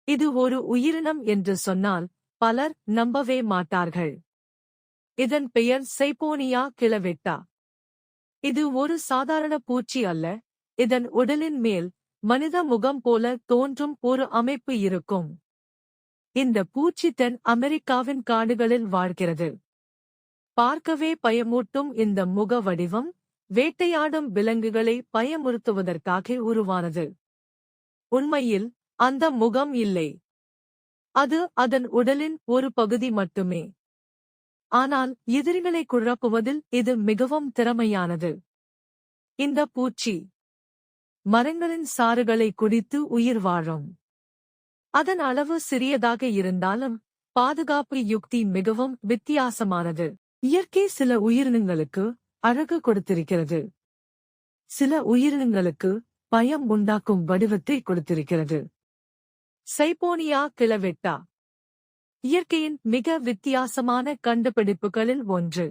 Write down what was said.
இது ஒரு உயிரினம் என்று சொன்னால் பலர் நம்பவே மாட்டார்கள். இதன் பெயர் சைபோனியா கிளவெட்டா. இது ஒரு சாதாரண பூச்சி அல்ல. இதன் உடலின் மேல் மனித முகம் போல தோன்றும் ஒரு அமைப்பு இருக்கும். இந்த பூச்சி தென் அமெரிக்காவின் காடுகளில் வாழ்கிறது. பார்க்கவே பயமூட்டும் இந்த முக வடிவம் வேட்டையாடும் விலங்குகளை பயமுறுத்துவதற்காக உருவானது. உண்மையில் அந்த முகம் இல்லை. அது அதன் உடலின் ஒரு பகுதி மட்டுமே. ஆனால் எதிரிகளை குழப்புவதில் இது மிகவும் திறமையானது. இந்த பூச்சி மரங்களின் சாறுகளை குடித்து உயிர் வாழும். அதன் அளவு சிறியதாக இருந்தாலும் பாதுகாப்பு யுக்தி மிகவும் வித்தியாசமானது. இயற்கை சில உயிரினங்களுக்கு அழகு கொடுத்திருக்கிறது. சில உயிரினங்களுக்கு பயம் உண்டாக்கும் வடிவத்தை கொடுத்திருக்கிறது. சைபோனியா கிளவெட்டா இயற்கையின் மிக வித்தியாசமான கண்டுபிடிப்புகளில் ஒன்று.